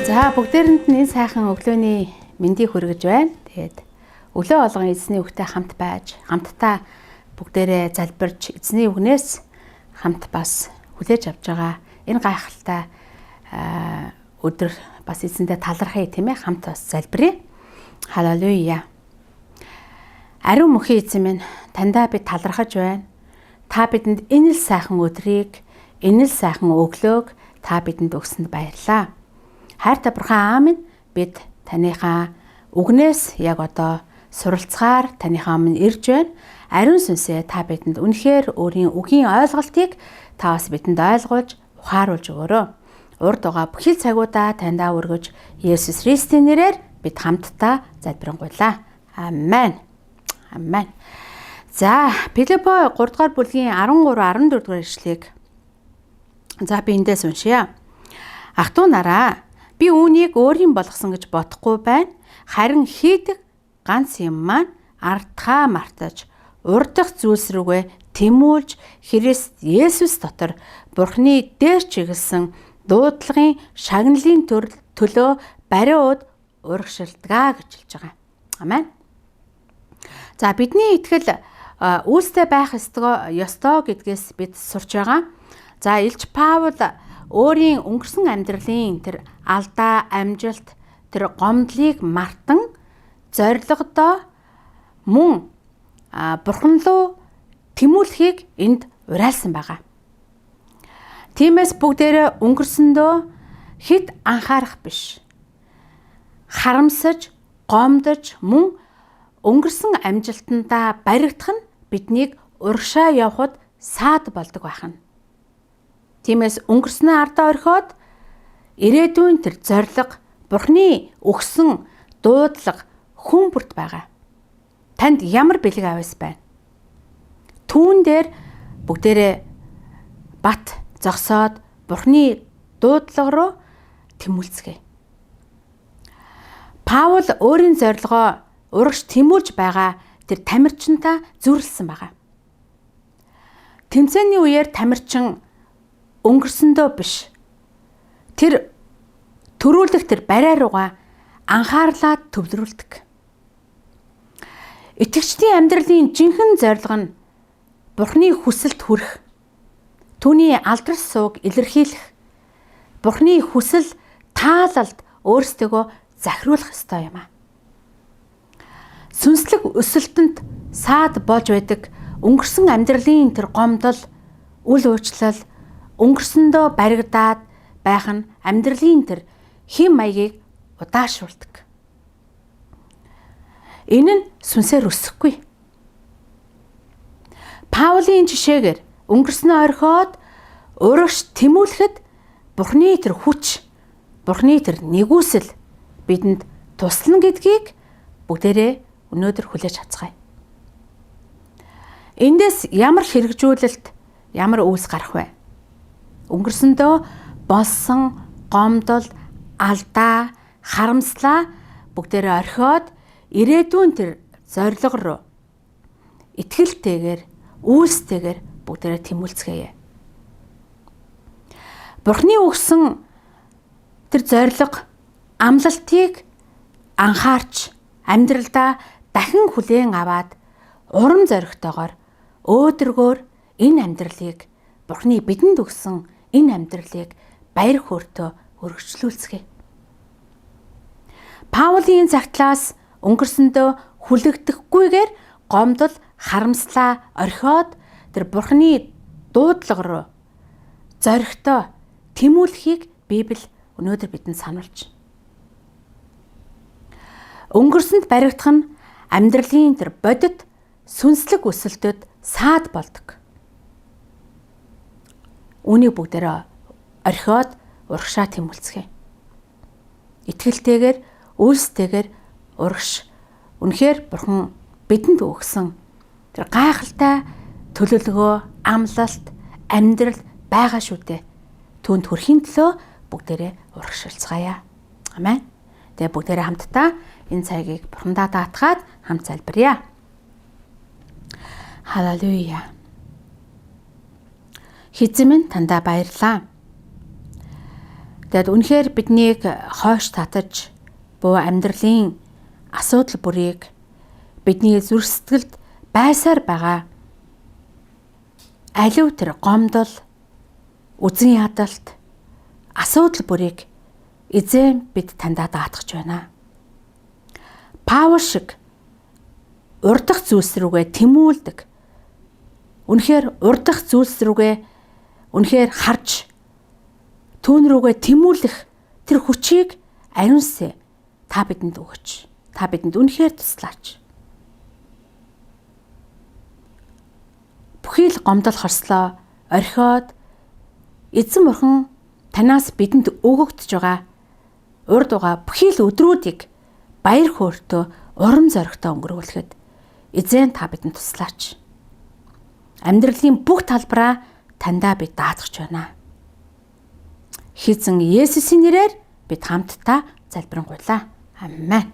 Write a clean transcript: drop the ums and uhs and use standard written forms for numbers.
За бүгдээрэнд нь энэ сайхан өглөөний мэндийг хүргэж байна. Тэгээд өглөө болгон эзний үгтэй хамт байж, хамтдаа бүгдээрээ залбирч эзний үгнээс хамт бас хүлээж авч байгаа энэ гайхалтай өдөр бас эзэндээ талархъя тийм ээ, хамт бас залбирая. Халелуя. Ариун мөнхийн эзэн минь, таньдаа би талархаж байна. Та бидэнд энэ л сайхан өдрийг, энэ л сайхан өглөөг та бидэнд өгсөнд баярлалаа. Хайртай бурхан аамин, бид таныхаа үгнээс яг одоо суралцгаар таныхаа өмнө ирж байна. Ариун сүнсээ та бидэнд үнэхээр өөрийн үгийн ойлголтыг та бас бидэнд ойлгуулж, ухааруулж өгөөрэй. Урд байгаа бүхэл цагуудаа таньдаа өргөж, Есүс Христийн нэрээр бид хамтдаа залбирanгуйлаа. Амен. Амен. За, Филиппо 3 дугаар бүлгийн 13-14 дугаар ишлэгийг за би эндээс уншия. Ах トゥ нараа, би үүнийг өөрийн болгосон гэж бодохгүй байна. Харин хийдэг ганц юм маань ардхаа мартаж, урдах зүйлс рүүгээ тэмүүлж, Христ Есүс дотор Бурхны дээр чиглэсэн дуудлагын шагналын төлөө бариуд урагшилдгаа гэж хэлж байгаа. Амен. За, бидний итгэл үйлстэй байх ёстой гэдгээс бид сурч байгаа. За, Илч Паул өөрийн өнгөрсөн амьдралын тэр алдаа, амжилт, тэр гомдлыг мартан зорилгодоо мөн Бурхан руу тэмүүлэхийг энд уриалсан байгаа. Тиймээс бүгдээрээ өнгөрсөндөө хэд анхаарах биш. Харамсаж, гомдож, мөн өнгөрсөн амжилтандаа баригдах нь биднийг урагшаа явахад саад болдог байна. Тиймээс өнгөрснөө ардаа орхиод ирээдүйн тэр зориг, Бурхны өгсөн дуудлага хүн бүрт байгаа. Танд ямар бэлэг авьяас байна? Түүн дээр бүгдээрээ бат зогсоод Бурхны дуудлага руу тэмүүлцгээе. Паул өөрийн зорилгоо урагш тэмүүлж байгаа тэр тамирчинтай зүрлсэн байгаа. Тэмцээний үеэр тамирчин өнгөрсөндөө биш. Тэр төрүүлэх тэр бариа руугаа анхаарлаа төвлөрүүлдэг. Итгэгчдийн амьдралын жинхэнэ зорилго нь Бурхны хүсэлд хүрэх, түүний алдар сууг илэрхийлэх, Бурхны хүсэл таалалд өөрсдөө захируулах ёстой юм аа. Сүнслэг өсөлтөнд саад болж байдаг өнгөрсөн амьдралын тэр гомдол, үл уучлал, өнгөрсөндөө баригдаад байх нь амьдралын тэр хэм маягийг удаашруулдаг. Энэ нь сүнсээр өсөхгүй. Паулийн жишээгээр өнгөрснөө орхиод урагш тэмүүлэхэд Бурхны тэр хүч, Бурхны тэр нэгүсэл бидэнд туслана гэдгийг бүгдээрээ өнөөдөр хүлээж хацгаая. Эндээс ямар хэрэгжүүлэлт, ямар үйлс гарах вэ? Өнгөрсөндөө болсон гомдол, алдаа, харамслаа бүгдээрээ орхиод ирээдүйн тэр зорилго руу итгэлтэйгээр, үйлстэйгээр бүгдээрээ тэмүүлцгээе. Бурхны өгсөн тэр зорилго, амлалтыг анхаарч амьдралдаа дахин хүлээн аваад урам зоригтойгоор өөдрөгөөр энэ амьдралыг, Бурхны бидэнд өгсөн энэ амьдралыг баяр хөөртэй өргөжлүүлцгээе. Паулийн цагтлаас өнгөрсөндөө хүлэгдэхгүйгээр гомдол, харамслаа орхиод тэр Бурхны дуудлага руу зоригтой тэмүүлэхийг Библи өнөөдөр бидэнд сануулж байна. Өнгөрсөнд баригдах нь амьдралын тэр бодит, сүнслэг өсөлтөд саад болдог. Үүнийг бүгдээрээ орхиод урагшаа тэмүүлцгээе. Итгэлтэйгээр, үйлстэйгээр урагш. Үнэхээр Бурхан бидэнд өгсөн тэр гайхалтай төлөвлөгөө, амлалт, амьдрал байгаа шүү дээ. Түүнд хүрэхийн төлөө бүгдээрээ урагшилцгаая. Амен. Тэгээ бүгдээрээ хамтдаа энэ цагийг Бурхандаа даатгаад хамт залбирая. Халелуя. Эзэн минь, тандаа баярлалаа. Тэгэд үнэхээр биднийг хойш татаж буй амьдралын асуудал бүрийг бидний зүрх сэтгэлд байсаар байгаа аливаа тэр гомдол, үзэн ядалт, асуудал бүрийг эзэн бид таньда даатгаж байна. Паул шиг урдах зүйлс рүүгээ тэмүүлдэг. Үнэхээр урдах зүйлс рүүгээ үнэхээр харж түүн рүүгээ тэмүүлэх тэр хүчийг ариунсаа та бидэнд өгөөч. Та бидэнд үнэхээр туслаач. Бүхий л гомдол хорслоо орхиод эзэн бурхан танаас бидэнд өгөгдөж байгаа урд угаа бүхий л өдрүүдийг баяр хөөртэй урам зоригтой өнгөрүүлэхэд эзэн та бидэнд туслаач. Амьдралын бүх талбараа таньдаа бид даатгаж байна. Эзэн Есүсийн нэрээр бид хамтдаа залбирanгуйлаа. Амен.